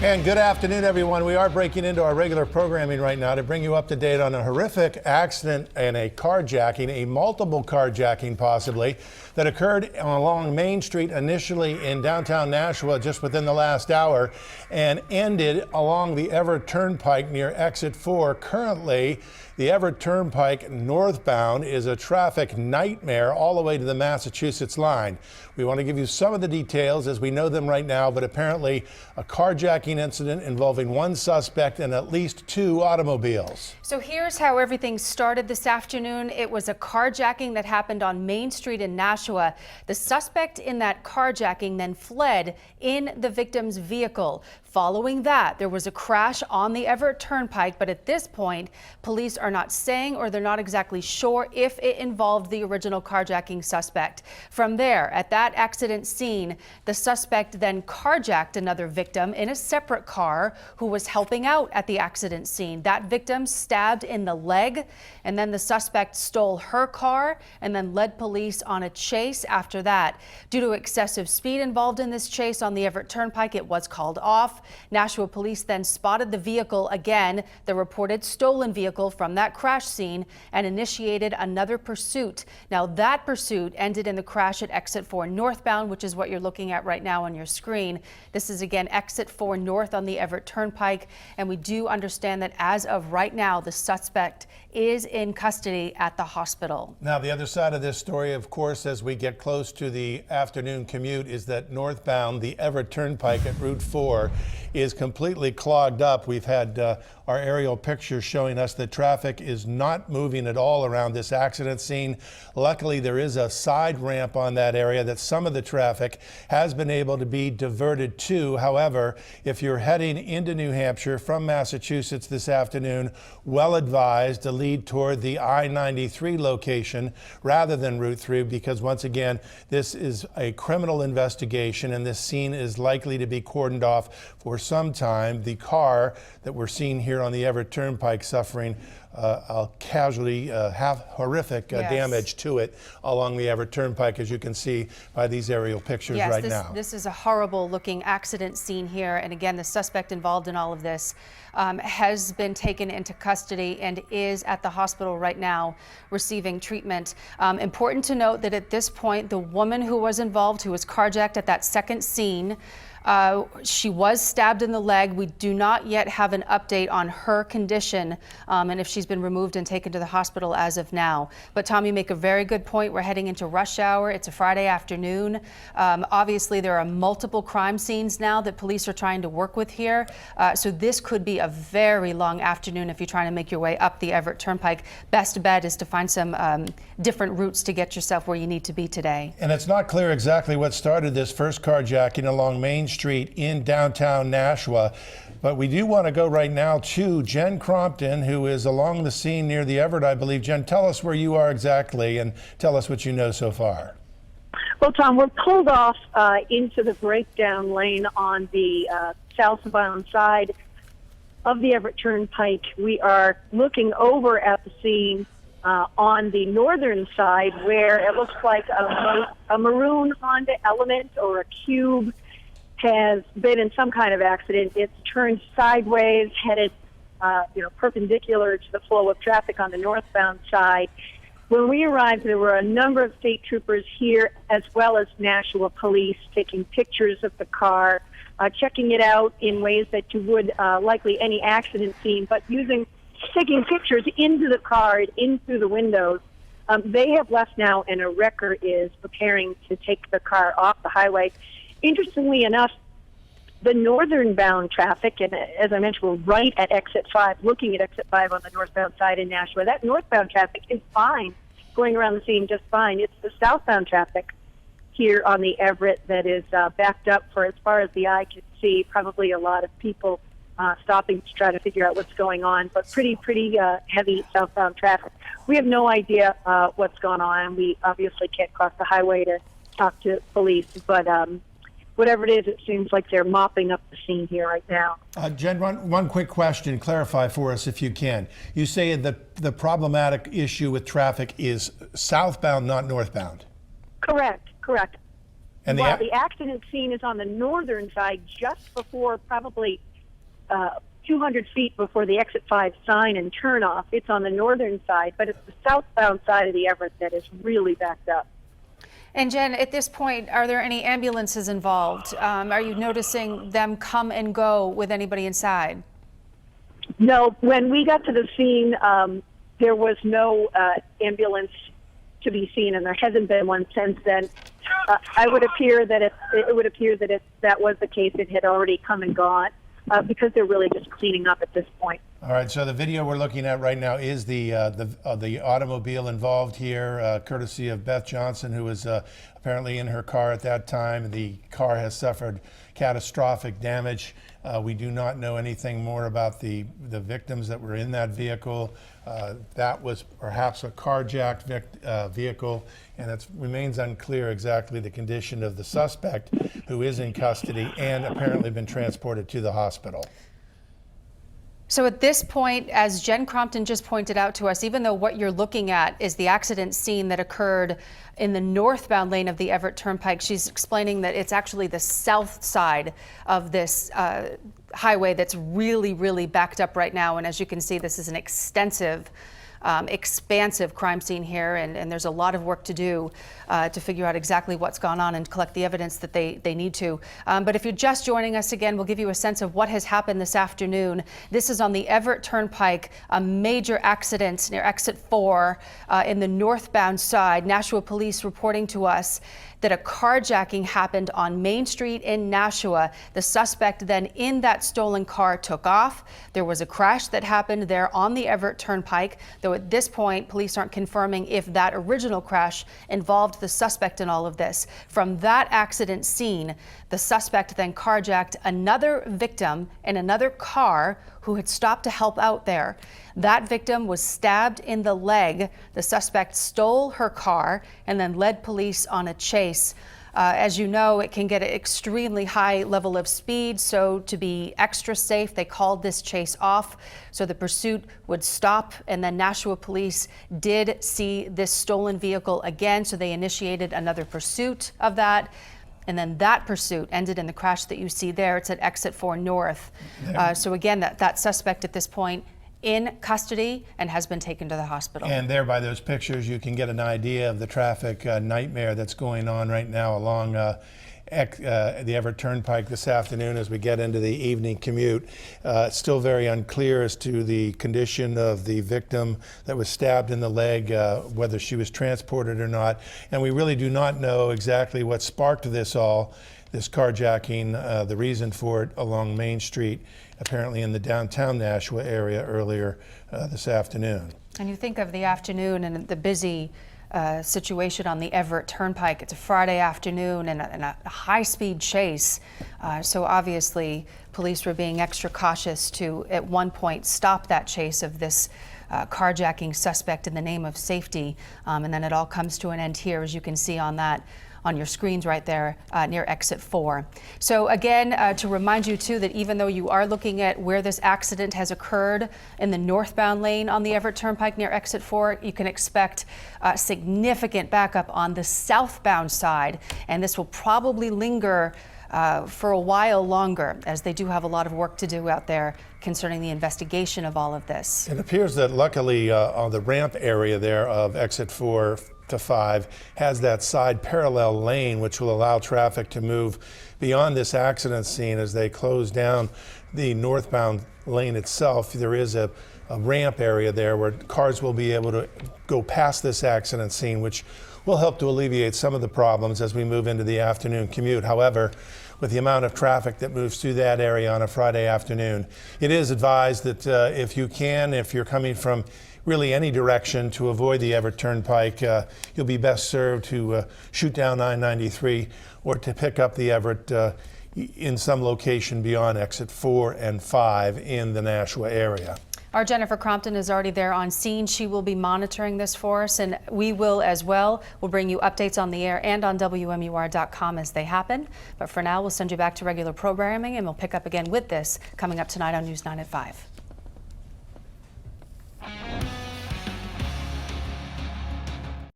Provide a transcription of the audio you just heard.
And good afternoon, everyone. We are breaking into our regular programming right now to bring you up to date on a horrific accident and a carjacking, a multiple carjacking possibly, that occurred along Main Street initially in downtown Nashua just within the last hour and ended along the Everett Turnpike near Exit 4. Currently, the Everett Turnpike northbound is a traffic nightmare all the way to the Massachusetts line. We want to give you some of the details as we know them right now, but apparently a carjacking incident involving one suspect and at least two automobiles. So here's how everything started this afternoon. It was a carjacking that happened on Main Street in Nashua. The suspect in that carjacking then fled in the victim's vehicle. Following that, there was a crash on the Everett Turnpike, but at this point, police are not saying or they're not exactly sure if it involved the original carjacking suspect. From there, at that accident scene, the suspect then carjacked another victim in a separate car who was helping out at the accident scene. That victim stabbed in the leg, and then the suspect stole her car and then led police on a chase after that. Due to excessive speed involved in this chase on the Everett Turnpike, it was called off. Nashua police then spotted the vehicle again, the reported stolen vehicle from that crash scene, and initiated another pursuit. Now that pursuit ended in the crash at Exit 4 northbound, which is what you're looking at right now on your screen. This is again Exit 4 north on the Everett Turnpike, and we do understand that as of right now, the suspect is in custody at the hospital. Now, the other side of this story, of course, as we get close to the afternoon commute, is that northbound, the Everett Turnpike at Route 4 is completely clogged up. We've had our aerial pictures showing us that traffic is not moving at all around this accident scene. Luckily, there is a side ramp on that area that some of the traffic has been able to be diverted to. However, if you're heading into New Hampshire from Massachusetts this afternoon, well advised to lead toward the I-93 location rather than Route 3, because once again, this is a criminal investigation and this scene is likely to be cordoned off for some time. The car that we're seeing here on the Everett Turnpike suffering a casualty, horrific damage to it along the Everett Turnpike, as you can see by these aerial pictures right now. This is a horrible looking accident scene here. And again, the suspect involved in all of this has been taken into custody and is at the hospital right now receiving treatment. Important to note that at this point, the woman who was involved, who was carjacked at that second scene, she was stabbed in the leg. We do not yet have an update on her condition and if she's been removed and taken to the hospital as of now. But Tom, you make a very good point. We're heading into rush hour. It's a Friday afternoon. Obviously, there are multiple crime scenes now that police are trying to work with here. So this could be a very long afternoon if you're trying to make your way up the Everett Turnpike. Best bet is to find some different routes to get yourself where you need to be today. And it's not clear exactly what started this first carjacking along Main Street in downtown Nashua, but we do want to go right now to Jen Crompton, who is along the scene near the Everett, I believe. Jen, tell us where you are exactly and tell us what you know so far. Well, Tom, we're pulled off into the breakdown lane on the southbound side of the Everett Turnpike. We are looking over at the scene on the northern side, where it looks like a maroon Honda Element or a Cube has been in some kind of accident. It's turned sideways, headed perpendicular to the flow of traffic on the northbound side. When we arrived, there were a number of state troopers here, as well as Nashua police, taking pictures of the car, checking it out in ways that you would likely any accident scene, but taking pictures into the car, into the windows. They have left now, and a wrecker is preparing to take the car off the highway. Interestingly enough, the northern bound traffic, and as I mentioned, we're right at Exit 5, looking at Exit 5 on the northbound side in Nashua. That northbound traffic is fine, going around the scene just fine. It's the southbound traffic here on the Everett that is backed up for as far as the eye can see. Probably a lot of people stopping to try to figure out what's going on, but pretty heavy southbound traffic. We have no idea what's going on. We obviously can't cross the highway to talk to police, but whatever it is, it seems like they're mopping up the scene here right now. Jen, one quick question, clarify for us if you can. You say that the problematic issue with traffic is southbound, not northbound. Correct. And While the accident scene is on the northern side, just before probably 200 feet before the exit 5 sign and turnoff. It's on the northern side, but it's the southbound side of the Everett that is really backed up. And Jen, at this point, are there any ambulances involved? Are you noticing them come and go with anybody inside? No, when we got to the scene, there was no ambulance to be seen, and there hasn't been one since then. It would appear that if that was the case, it had already come and gone because they're really just cleaning up at this point. All right, so the video we're looking at right now is the automobile involved here, courtesy of Beth Johnson, who was apparently in her car at that time. The car has suffered catastrophic damage. We do not know anything more about the victims that were in that vehicle. That was perhaps a carjacked vehicle, and it remains unclear exactly the condition of the suspect, who is in custody and apparently been transported to the hospital. So at this point, as Jen Crompton just pointed out to us, even though what you're looking at is the accident scene that occurred in the northbound lane of the Everett Turnpike, she's explaining that it's actually the south side of this highway that's really, really backed up right now. And as you can see, this is an extensive expansive crime scene here, and there's a lot of work to do to figure out exactly what's gone on and collect the evidence that they need to. But if you're just joining us again, we'll give you a sense of what has happened this afternoon. This is on the Everett Turnpike, a major accident near exit 4 in the northbound side. Nashua police reporting to us that a carjacking happened on Main Street in Nashua. The suspect then in that stolen car took off. There was a crash that happened there on the Everett Turnpike, though at this point, police aren't confirming if that original crash involved the suspect in all of this. From that accident scene, the suspect then carjacked another victim in another car who had stopped to help out there. That victim was stabbed in the leg. The suspect stole her car and then led police on a chase. As you know, it can get an extremely high level of speed, so to be extra safe, they called this chase off so the pursuit would stop, and then Nashua police did see this stolen vehicle again, so they initiated another pursuit of that. And then that pursuit ended in the crash that you see there. It's at exit 4 north. So again, that suspect at this point in custody and has been taken to the hospital. And there by those pictures, you can get an idea of the traffic nightmare that's going on right now along the Everett Turnpike this afternoon as we get into the evening commute. It's still very unclear as to the condition of the victim that was stabbed in the leg, whether she was transported or not. And we really do not know exactly what sparked this carjacking, the reason for it along Main Street, apparently in the downtown Nashua area earlier this afternoon. And you think of the afternoon and the busy situation on the Everett Turnpike. It's a Friday afternoon and a high-speed chase. So obviously, police were being extra cautious to, at one point, stop that chase of this carjacking suspect in the name of safety. And then it all comes to an end here, as you can see on your screens right there near exit 4. So again, to remind you too that even though you are looking at where this accident has occurred in the northbound lane on the Everett Turnpike near exit 4, you can expect significant backup on the southbound side, and this will probably linger for a while longer, as they do have a lot of work to do out there concerning the investigation of all of this. It appears that luckily on the ramp area there of exit 4 to 5 has that side parallel lane, which will allow traffic to move beyond this accident scene as they close down the northbound lane itself. There is a ramp area there where cars will be able to go past this accident scene, which will help to alleviate some of the problems as we move into the afternoon commute. However, with the amount of traffic that moves through that area on a Friday afternoon, it is advised that if you're coming from really any direction to avoid the Everett Turnpike, you'll be best served to shoot down I-93 or to pick up the Everett in some location beyond exit 4 and 5 in the Nashua area. Our Jennifer Crompton is already there on scene. She will be monitoring this for us, and we will as well. We'll bring you updates on the air and on WMUR.com as they happen. But for now, we'll send you back to regular programming, and we'll pick up again with this coming up tonight on News 9 at 5.